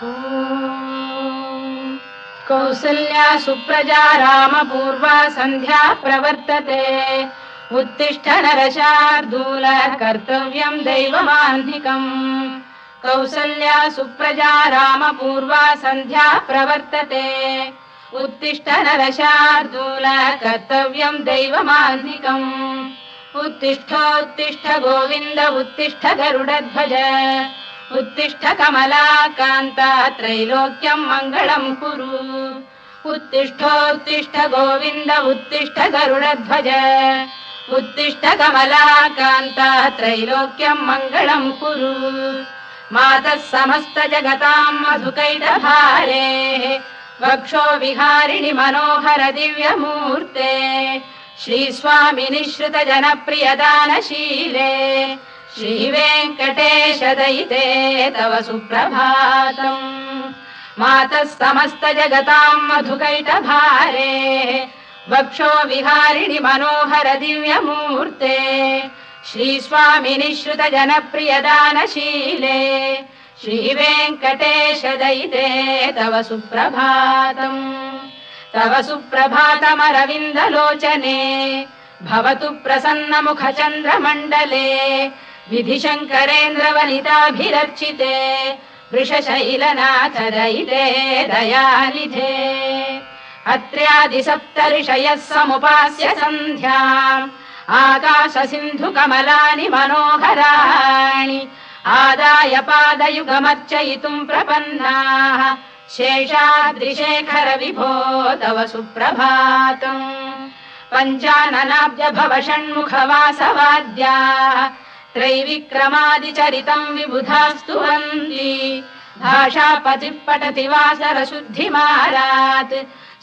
ॐ कौसल्या सुप्रजा रामपूर्वा सन्ध्या प्रवर्तते उत्तिष्ठ नरशार्दूल कर्तव्यं दैवमाह्निकम् कौसल्या सुप्रजा रामपूर्वा सन्ध्या प्रवर्तते उत्तिष्ठ नरशार्दूल कर्तव्यं दैवमाह्निकम् उत्तिष्ठोत्तिष्ठ गोविन्द उत्तिष्ठ गरुडध्वज उत्तिष्ठ कमलाकान्ता त्रैलोक्यं मङ्गलं कुरु उत्तिष्ठोत्तिष्ठ गोविन्द उत्तिष्ठ गरुडध्वज उत्तिष्ठ कमलाकान्ता त्रैलोक्यं मङ्गलं कुरु मातः समस्त जगतां मधुकैटभारे वक्षो विहारिणि मनोहर दिव्यमूर्ते श्रीस्वामि निःश्रित जनप्रियदानशीले श्रीवेङ्कटेश दयिते तव सुप्रभातम् मातः समस्त जगतां मधुकैटभारे वक्षो विहारिणि मनोहर दिव्यमूर्ते श्रीस्वामि निःश्रित जनप्रियदानशीले श्रीवेङ्कटेश दयिते तव सुप्रभातम् तव सुप्रभातमरविन्दलोचने भवतु प्रसन्नमुखचन्द्रमण्डले विधिशङ्करेन्द्रवनिताभिरर्चिते वृषशैलनाथ दयिते दयानिधे अत्र्यादिसप्तऋषयः समुपास्य सन्ध्याम् आकाशसिन्धुकमलानि मनोहराणि आदाय पादयुगमर्चयितुम् प्रपन्नाः शेषाद्रिशेखर विभो तव सुप्रभातम् पञ्चाननाब्ज भव षण्मुखवासवाद्याः त्रैविक्रमादिचरितम् विबुधास्तुवन्ति भाषापतिः पठति वासरशुद्धिमारात्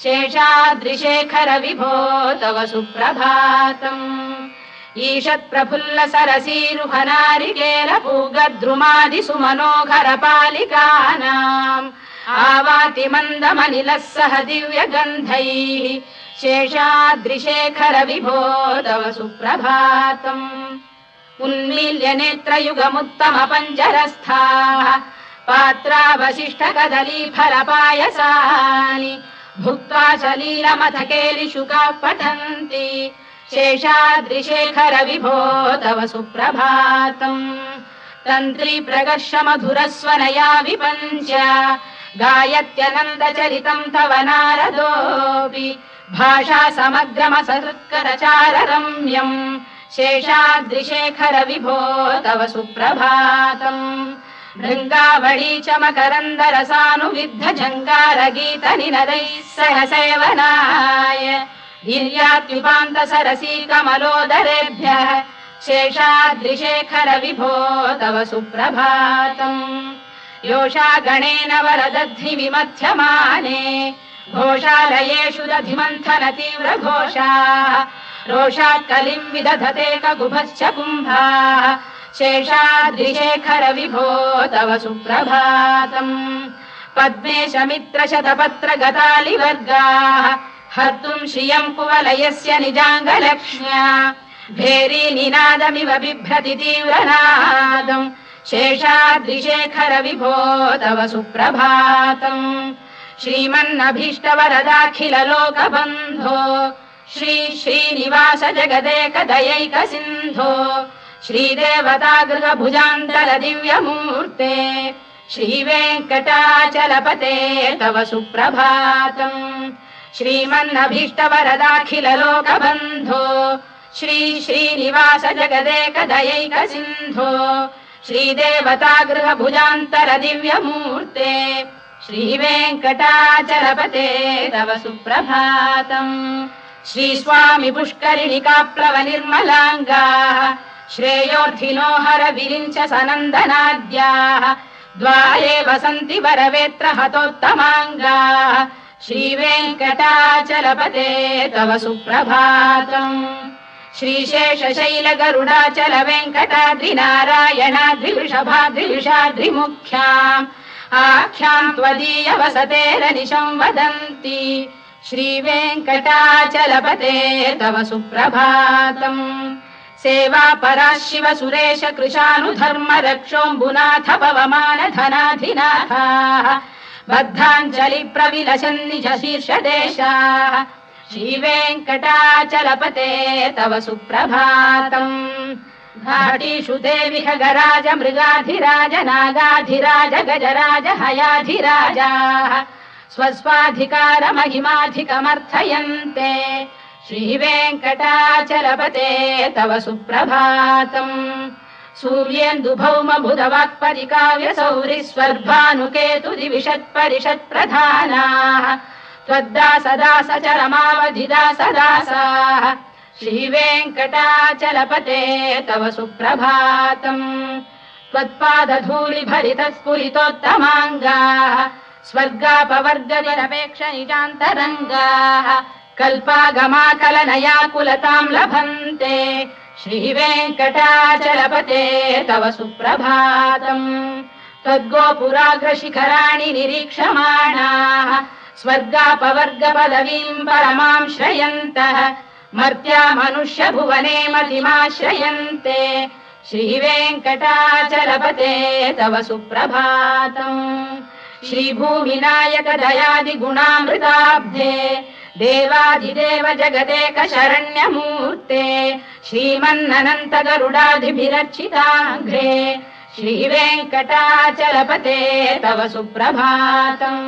शेषाद्रिशेखर विभो तव सुप्रभातम् ईषत्प्रफुल्ल सरसीरुहनारिकेलपूगद्रुमादिसुमनोहर पालिकानाम् आवाति मन्दमनिलः सह दिव्यगन्धैः शेषाद्रिशेखर विभो तव सुप्रभातम् उन्मील्य नेत्रयुगमुत्तम पञ्जरस्थाः पात्रावशिष्ट कदलीफलपायसानि भुक्त्वा सलीलमथकेलिशुकाः पठन्ति शेषाद्रिशेखर विभो तव सुप्रभातम् तन्त्री प्रगर्ष मधुरस्वनया विपञ्च गायत्यनन्दचरितम् तव नारदोऽपि भाषा समग्रमसत्करचार रम्यम् शेषाद्रिशेखर विभो तव सुप्रभातम् भृङ्गावळी च मकरन्दरसानुविद्ध झङ्कारगीत निनदैः सह सेवनाय गिर्यात्युपान्त सरसी कमलोदरेभ्यः शेषाद्रिशेखर विभो तव सुप्रभातम् योषा गणेन वरदध्नि विमथ्यमाने घोषालयेषु दधिमन्थन तीव्र घोषाः रोषात् कलिम् विदधते ककुभश्च कुम्भाः शेषाद्रिशेखर विभो तव सुप्रभातम् पद्मेश मित्र शतपत्र गतालिवर्गाः हर्तुम् श्रियम् कुवलयस्य निजाङ्गलक्ष्म्या भेरी निनादमिव बिभ्रति तीव्रनादम् शेषाद्रिशेखर विभो तव सुप्रभातम् श्रीमन्नभीष्टवरदाखिल लोकबन्धो श्री श्रीनिवास जगदेक दयैक सिन्धो श्रीदेवतागृह भुजान्तल दिव्यमूर्ते श्रीवेङ्कटाचलपते तव सुप्रभातम् श्रीमन्नभीष्टवरदाखिल लोकबन्धो श्री श्रीनिवास जगदेक दयैक सिन्धो श्रीदेवतागृह भुजान्तर दिव्यमूर्ते श्रीवेङ्कटाचलपते तव सुप्रभातम् श्रीस्वामि पुष्करिणिकाप्लव निर्मलाङ्गाः श्रेयोर्थिनो हर विरिञ्च सनन्दनाद्याः द्वारे वसन्ति वरवेत्र हतोत्तमाङ्गाः श्रीवेङ्कटाचलपते तव सुप्रभातम् श्रीशेषशैल गरुडाचल वेङ्कटाद्रिनारायणाद्रिवृषभाद्रिविषाद्रिमुख्याम् आख्याम् त्वदीय वसतेरनिशम् वदन्ति श्रीवेङ्कटाचलपते तव सुप्रभातम् सेवा परा शिव सुरेश कृशानुधर्म रक्षोऽम्बुनाथ पवमान धनाधिनाथाः बद्धाञ्जलि प्रविलसन् निज शीर्षदेशाः श्रीवेङ्कटाचलपते तव सुप्रभातम् घाटीषु देवि खगराज मृगाधिराज नागाधिराज गजराज हयाधिराजाः स्वस्वाधिकारमहिमाधिकमर्थयन्ते श्रीवेङ्कटाचलपते तव सुप्रभातम् सूर्येन्दुभौम बुधवाक्परिकाव्यसौरि स्वर्भानुकेतु दिविषत्परिषत्प्रधानाः त्वद्दासदासचरमावधिदासदासाः श्रीवेङ्कटाचलपते तव सुप्रभातम् त्वत्पादधूलिभरितस्फुरितोत्तमाङ्गाः स्वर्गापवर्गनिरपेक्ष निजान्तरङ्गाः कल्पागमाकलनयाकुलताम् लभन्ते श्रीवेङ्कटाचलपते तव सुप्रभातम् त्वद्गोपुराग्रशिखराणि निरीक्षमाणाः स्वर्गापवर्गपदवीम् परमाम् श्रयन्तः मर्त्या मनुष्य भुवने मतिमाश्रयन्ते श्रीवेङ्कटाचलपते तव सुप्रभातम् श्रीभूमिनायक दयादिगुणामृताब्धे देवादिदेव जगदेक शरण्यमूर्ते श्रीमन्ननन्त गरुडादिभिरर्चिताघ्रे श्रीवेङ्कटाचलपते तव सुप्रभातम्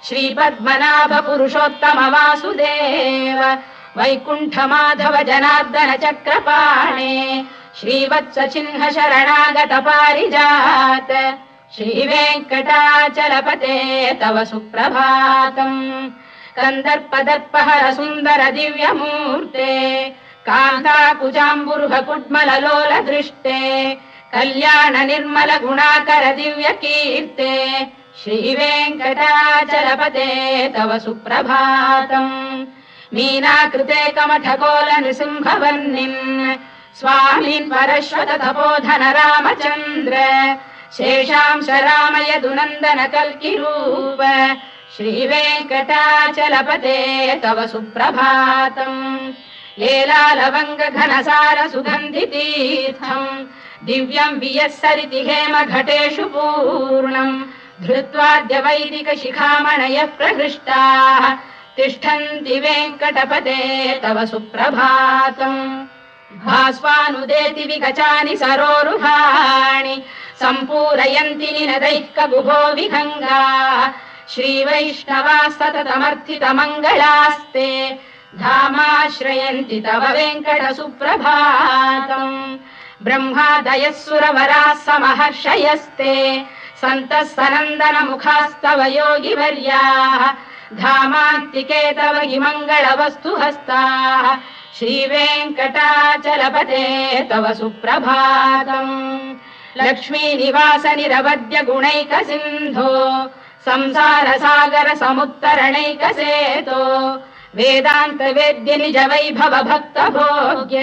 श्रीपद्मनाभ पुरुषोत्तम वासुदेव वैकुण्ठ माधव जनार्दन चक्रपाणे श्रीवत्स चिह्न शरणागत पारिजात श्रीवेङ्कटाचलपते तव सुप्रभातम् कन्दर्पदर्पहर सुन्दर दिव्यमूर्ते कान्ताकुजाम्बुरुह कुड्मललोल दृष्टे कल्याण निर्मल गुणाकर दिव्य कीर्ते श्रीवेङ्कटाचलपते तव सुप्रभातम् मीनाकृते कमठकोल नृसिंहवर्णिन् स्वामीन् परश्वत तपोधन रामचन्द्र शेषांश रामय दुनन्दन कल्किरूप श्रीवेङ्कटाचलपते तव सुप्रभातम् लीलालवङ्ग घनसार सुगन्धितीर्थम् दिव्यम् वियस्सरिति हेम घटेषु पूर्णम् धृत्वाद्य वैदिक शिखामणयः प्रहृष्टाः तिष्ठन्ति वेङ्कटपते तव सुप्रभातम् भास्वानुदेति विगचानि सरोरुहाणि सम्पूरयन्ति निनदैः कगुभो विहङ्गाः श्रीवैष्णवाः सततमर्थितमङ्गलास्ते धामाश्रयन्ति तव वेङ्कट सुप्रभातम् ब्रह्मादयः सुरवराः समहर्षयस्ते सन्तः सनन्दन मुखास्तव योगिवर्याः धामान्तिके तव हि मङ्गलवस्तु हस्ताः श्रीवेङ्कटाचलपते तव सुप्रभातम् लक्ष्मीनिवास निरवद्य गुणैक सिन्धो संसार सागर समुत्तरणैकसेतो वेदान्त वेद्य निज वैभव भक्त भोग्य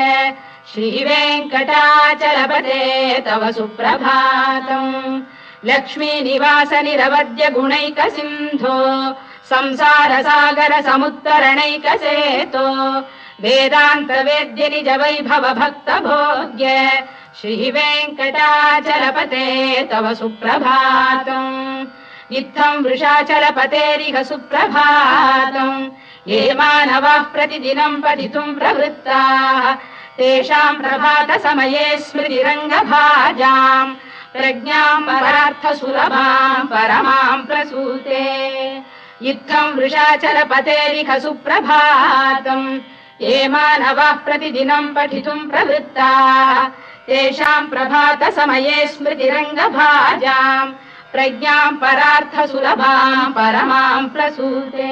श्रीवेङ्कटाचलपते तव सुप्रभातम् लक्ष्मीनिवास निरवद्य गुणैक सिन्धो संसार सागर समुत्तरणैकसेतो वेदान्त वेद्य निज वैभव भक्त भोग्य श्रीवेङ्कटाचलपते तव सुप्रभातम् इत्थम् वृषाचलपतेरिह सुप्रभातम् ये मानवाः प्रतिदिनम् पठितुम् प्रवृत्ताः तेषाम् प्रभात समये स्मृतिरङ्गभाजाम् प्रज्ञाम् परार्थ सुलभाम् परमाम् प्रसूते इत्थम् वृषाचलपतेरिह सुप्रभातम् ये मानवाः प्रतिदिनम् पठितुम् प्रवृत्ताः तेषाम् प्रभात समये स्मृतिरङ्गभाजाम् प्रज्ञाम् परार्थ सुलभाम् परमाम् प्रसूते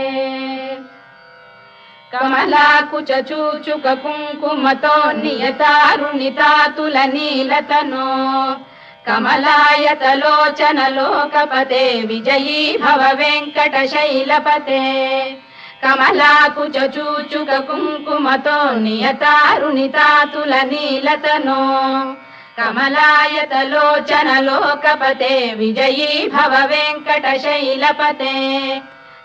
कमलाकुच चूचुक कुङ्कुमतो नियतारुणितातुल नीलतनो कमलायतलोचन लोकपते विजयी भव वेङ्कटशैलपते कमलाकुच चूचुक कुङ्कुमतो नियतारुणितातुल नीलतनो कमलायतलोचन लोकपते विजयी भव वेङ्कटशैलपते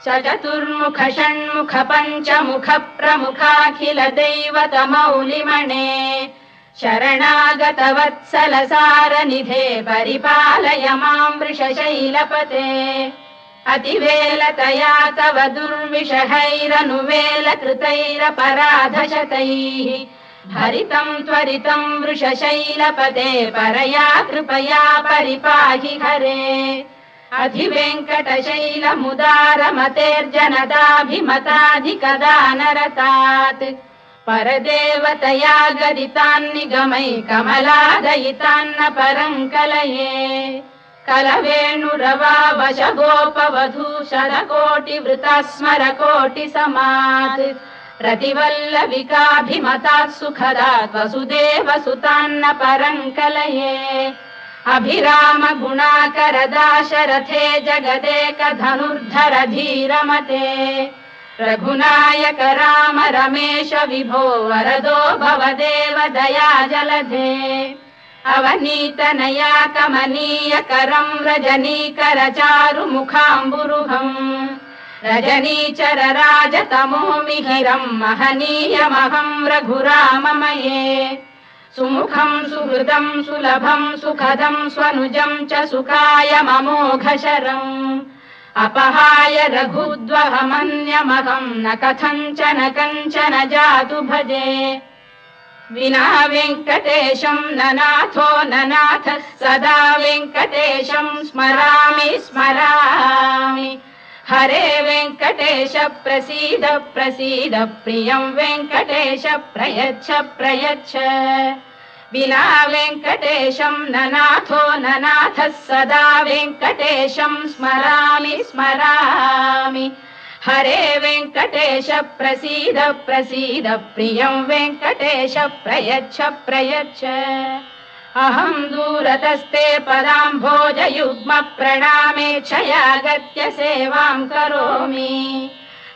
चतुर्मुख षण्मुख पञ्चमुख प्रमुखाखिल दैवत मौलिमणे शरणागतवत्सलसारनिधे परिपालय मां वृषशैलपते अतिवेलतया तव दुर्विषहैरनुवेलकृतैरपराधशतैः भरितं त्वरितं वृषशैलपते परया कृपया परिपाहि हरे अधिवेङ्कटशैलमुदारमतेर्जनदाभिमताधिकदानरतात् परदेवतया गदितान्निगमै कमलादयितान्न परं कलये कलवेणुरवावशगोपवधू शतकोटिवृता स्मरकोटिसमात् प्रतिवल्लविकाभिमतात् सुखदात् वसुदेवसुतान्न परं कलये अभिराम गुणाकरदाशरथे जगदेकधनुर्धर धीरमते रघुनायक राम रमेश विभो वरदो भवदेव दया जलधे अवनीतनया कमनीय करं रजनीकर चारु मुखाम्बुरुहम् रजनीचर राजतमो मिहिरं महनीयमहं रघुराममये सुमुखं सुहृदं सुलभं सुखदं स्वनुजं च सुखायममोघशरम् अपहाय रघुद्वहमन्यमहं न कथञ्चन कञ्चन जातु भजे विना वेङ्कटेशं ननाथो ननाथ सदा वेङ्कटेशं स्मरामि स्मरामि हरे वेङ्कटेश प्रसीद प्रसीद प्रियं वेङ्कटेश प्रयच्छ प्रयच्छ विना वेङ्कटेशं ननाथो ननाथः सदा वेङ्कटेशं स्मरामि स्मरामि हरे वेङ्कटेश प्रसीद प्रसीद प्रियं वेङ्कटेश प्रयच्छ प्रयच्छ अहं दूरतस्ते पदाम्भोजयुग्म प्रणामेच्छयागत्य सेवां करोमि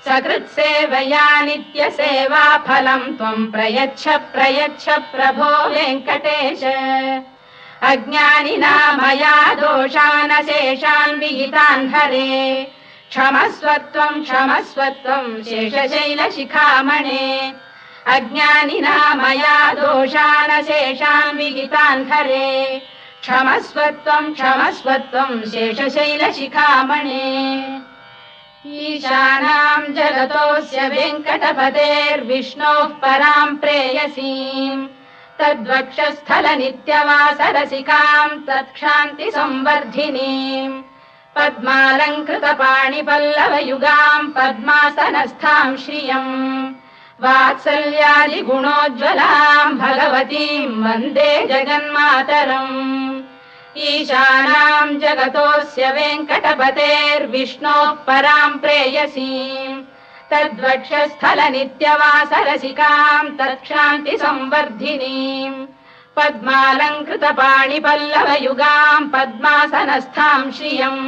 सकृत्सेवया नित्यसेवा फलं त्वं प्रयच्छ प्रयच्छ प्रभो वेङ्कटेश अज्ञानिना मया दोषानशेषान् विहितान् हरे क्षमस्वत्वं शेषशैलशिखामणे अज्ञानिना मया दोषानशेषान् विहितान् हरे क्षमस्वत्वं शेषशैलशिखामणे ईशानां जगतोऽस्य वेङ्कटपतेर्विष्णोः परां प्रेयसीं तद्वक्षस्थलनित्यवासरसिकां तत्क्षान्तिसंवर्धिनीं पद्मालङ्कृतपाणिपल्लवयुगां पद्मासनस्थां श्रियम् वात्सल्यादिगुणोज्ज्वलां भगवतीं वन्दे जगन्मातरम् ईशानां जगतोऽस्य वेङ्कटपतेर्विष्णोः परां प्रेयसीं तद्वक्षस्थलनित्यवासरसिकां तत्क्षान्तिसंवर्धिनीं पद्मालङ्कृतपाणिपल्लवयुगां पद्मासनस्थां श्रियम्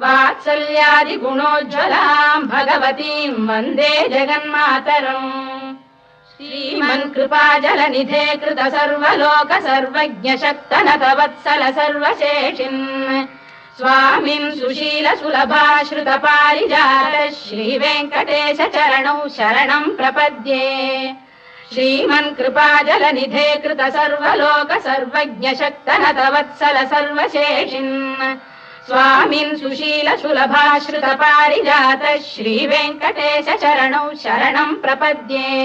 वात्सल्यादिगुणोज्ज्वलां भगवतीं वन्दे जगन्मातरम् श्रीमन्कृपाजलनिधे कृत सर्वलोक सर्वज्ञ शक्तनत वत्सल सर्वशेषिन् स्वामिन् सुशील सुलभाश्रित पारिजात श्रीवेङ्कटेश चरणौ शरणं प्रपद्ये श्रीमन्कृपाजलनिधे कृत सर्वलोक सर्वज्ञ शक्तनत वत्सल सर्वशेषिन् स्वामिन् सुशील सुलभाश्रित पारिजात श्रीवेङ्कटेश चरणौ शरणं प्रपद्ये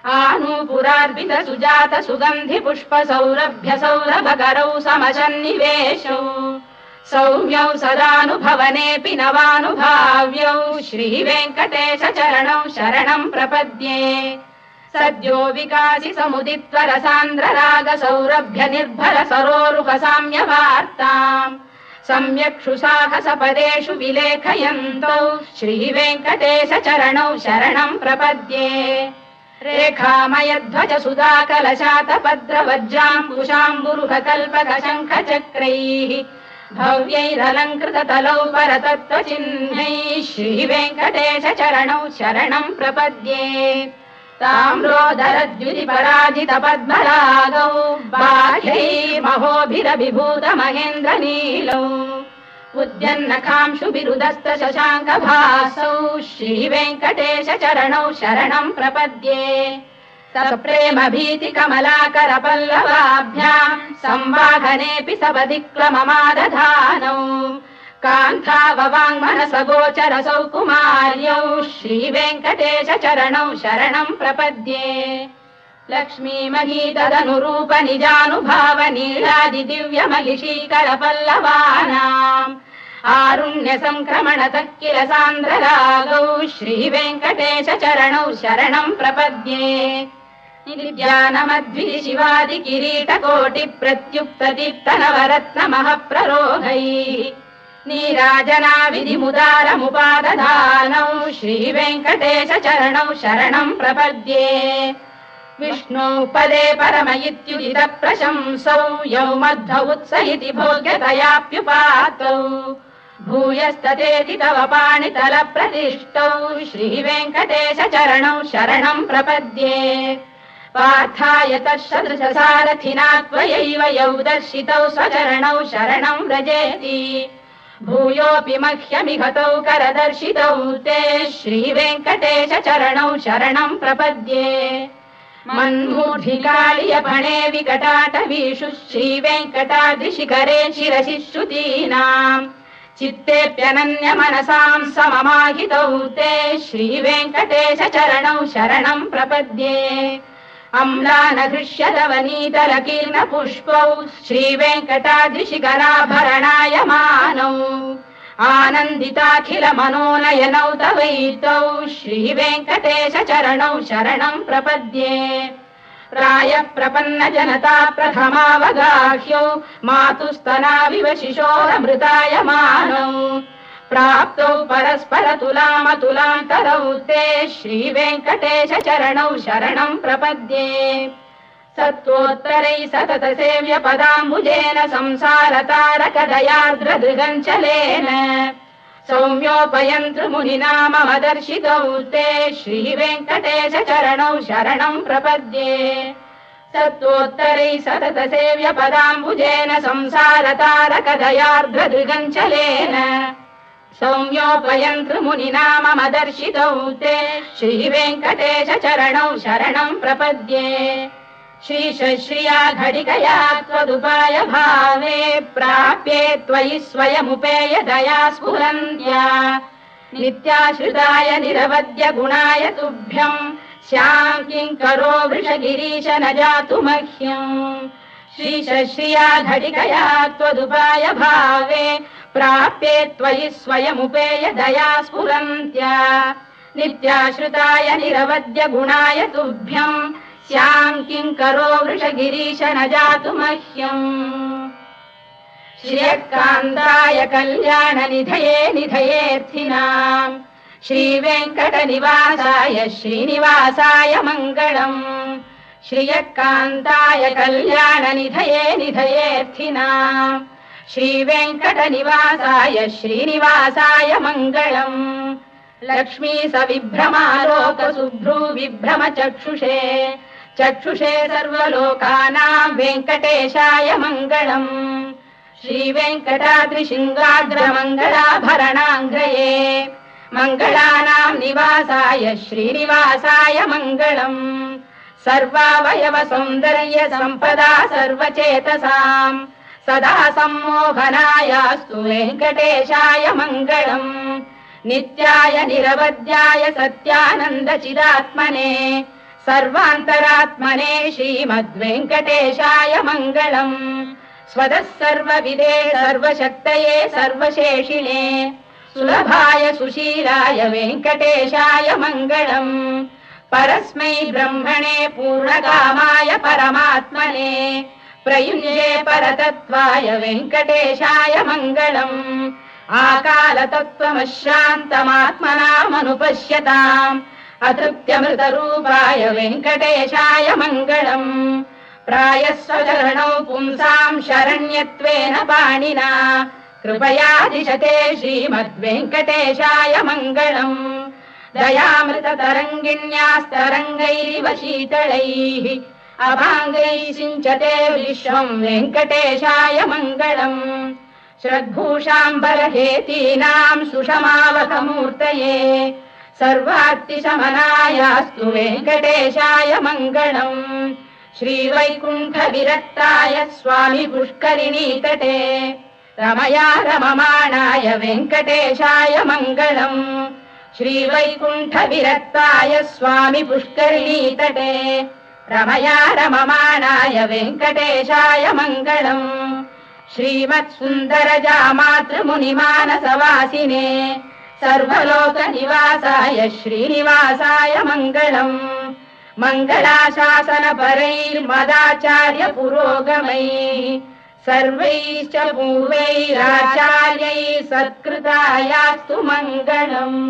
आनूपुरार्पित सुजात सुगन्धि पुष्प सौरभ्य सौरभकरौ समसन्निवेशौ सौम्यौ सदानुभवनेऽपि नवानुभाव्यौ श्रीवेङ्कटेश चरणौ शरणं प्रपद्ये सद्यो विकासि समुदित्वरसान्द्र राग सौरभ्य निर्भर सरोरुह साम्यवार्ताम् सम्यक् सुसाहसपदेषु विलेखयन्तौ श्रीवेङ्कटेश चरणौ शरणं प्रपद्ये रेखामयध्वज सुधाकलशातपद्रवज्राङ्कुशाम्बुरुह कल्पक शङ्ख चक्रैः भव्यैरलङ्कृततलौ परतत्त्वचिह्नैः श्रीवेङ्कटेश चरणौ शरणं प्रपद्ये ताम्रोदरद्युतिपराजित पद्मरागौ बाह्यैर्महोभिरभिभूत महेन्द्रनीलौ उद्यन्नखांशुभिरुदस्त शशाङ्कभासौ श्रीवेङ्कटेश चरणौ शरणं प्रपद्ये सप्रेम भीति कमलाकर पल्लवाभ्याम् संवाहनेऽपि सपदिक्लममादधानौ कान्थाववाङ्मनस गोचरसौ कुमार्यौ श्रीवेङ्कटेश चरणौ शरणम् प्रपद्ये लक्ष्मी मही तदनुरूप निजानुभाव नीलादि दिव्य महिषीकर पल्लवानाम् आरुण्य संक्रमणतः किल सान्द्ररागौ श्रीवेङ्कटेश चरणौ शरणम् प्रपद्ये नित्यानमद्विधि शिवादि किरीटकोटि प्रत्युक्त दीप्त नवरत्न महप्ररोहैः नीराजना विधिमुदारमुपादधानौ श्रीवेङ्कटेश चरणौ शरणम् प्रपद्ये विष्णु पदे परम इत्युदित प्रशंसौ यौ मध्व उत्स इति भोग्यतयाप्युपातौ भूयस्ततेति तव पाणितल प्रतिष्ठौ श्रीवेङ्कटेश चरणौ शरणम् प्रपद्ये पार्थाय तत्सदृश सारथिना त्वयैव यौ दर्शितौ स्वचरणौ शरणम् व्रजेति भूयोऽपि मह्यमिहतौ करदर्शितौ ते श्रीवेङ्कटेश चरणौ शरणम् प्रपद्ये मन्मूर्धिकालियपणे विकटाटवीषु श्रीवेङ्कटाद्रिशिखरे शिरसि श्रुतीनाम् चित्तेऽप्यनन्य मनसाम् सममाहितौ ते श्रीवेङ्कटेश चरणौ शरणम् प्रपद्ये अम्लानघृष्यदवनीतलकीर्ण पुष्पौ श्रीवेङ्कटाद्रिशिखराभरणायमानौ आनन्दिताखिल मनोनयनौ तवैतौ श्रीवेङ्कटेश चरणौ शरणम् प्रपद्ये प्रायः प्रपन्न जनता प्रथमावगाह्यौ मातुस्तनाविव शिशोरमृतायमानौ प्राप्तौ परस्पर तुलामतुलान्तरौ ते श्रीवेङ्कटेश चरणौ शरणम् प्रपद्ये सत्त्वोत्तरै सतत सेव्य पदाम्बुजेन संसार तारकदयार्द्रदृगञ्चलेन सौम्योपयन्तृमुनिना मम दर्शितौ ते श्रीवेङ्कटेश चरणौ शरणम् प्रपद्ये सत्त्वोत्तरै सतत सेव्य पदाम्बुजेन संसार तारकदयार्द्रदृगञ्चलेन सौम्योपयन्तृमुनिना मम दर्शितौ ते श्रीवेङ्कटेश चरणौ शरणम् प्रपद्ये श्रीशश्रिया घटिकया त्वदुपाय भावे प्राप्ये त्वयि स्वयमुपेय दया स्फुरन्त्या नित्याश्रिताय निरवद्य गुणाय तुभ्यम् स्याम् किङ्करो वृषगिरीश न जातु मह्यम् श्रीशश्रिया घटिकया त्वदुपाय भावे प्राप्ये त्वयि स्वयमुपेय दया स्फुरन्त्या नित्याश्रिताय निरवद्य गुणाय तुभ्यम् स्याम् किङ्करो वृषगिरीश न जातु मह्यम् श्रियकान्ताय कल्याण निधये निधयेऽर्थिनाम् श्रीवेङ्कटनिवासाय श्रीनिवासाय मङ्गलम् श्रियकान्ताय कल्याण निधये निधयेऽर्थिनाम् श्रीवेङ्कटनिवासाय श्रीनिवासाय मङ्गलम् लक्ष्मी सविभ्रमालोक सुभ्रू विभ्रम चक्षुषे चक्षुषे सर्वलोकानाम् वेङ्कटेशाय मङ्गलम् श्रीवेङ्कटाद्रिशृङ्गाग्रमङ्गलाभरणाङ्ग्रये मङ्गलानाम् निवासाय श्रीनिवासाय मङ्गलम् सर्वावयव सौन्दर्य सम्पदा सर्वचेतसाम् सदा सम्मोहनायास्तु वेङ्कटेशाय मङ्गलम् नित्याय निरवध्याय सत्यानन्द चिदात्मने सर्वान्तरात्मने श्रीमद्वेङ्कटेशाय मङ्गलम् स्वतः सर्वविदे सर्वशक्तये सर्वशेषिणे सुलभाय सुशीलाय वेङ्कटेशाय मङ्गलम् परस्मै ब्रह्मणे पूर्णकामाय परमात्मने प्रयुञ्जे परतत्त्वाय वेङ्कटेशाय मङ्गलम् आकालतत्त्वमशान्तमात्मनामनुपश्यताम् अतृप्त्यमृतरूपाय वेङ्कटेशाय मङ्गलम् प्रायः स्वचरणौ पुंसाम् शरण्यत्वेन पाणिना कृपया दिशते श्रीमद्वेङ्कटेशाय मङ्गलम् दयामृततरङ्गिण्यास्तरङ्गैरिव शीतलैः अभाङ्गैः सिञ्चते विश्वम् वेङ्कटेशाय मङ्गलम् श्रद्भूषाम्बरहेतीनाम् सुषमावकमूर्तये सर्वार्तिशमनायास्तु वेङ्कटेशाय मङ्गलम् श्रीवैकुण्ठविरक्ताय स्वामी पुष्करिणीतटे रमया रममाणाय वेङ्कटेशाय मङ्गलम् श्रीवैकुण्ठविरक्ताय स्वामी पुष्करिणीतटे रमया रममाणाय वेङ्कटेशाय मङ्गलम् श्रीमत्सुन्दरजामातृमुनिमानसवासिने सर्वलोकनिवासाय श्रीनिवासाय मङ्गलम् मङ्गलाशासनपरैर्मदाचार्य पुरोगमैः सर्वैश्च पूर्वैराचार्यैः सत्कृतायास्तु मङ्गलम्।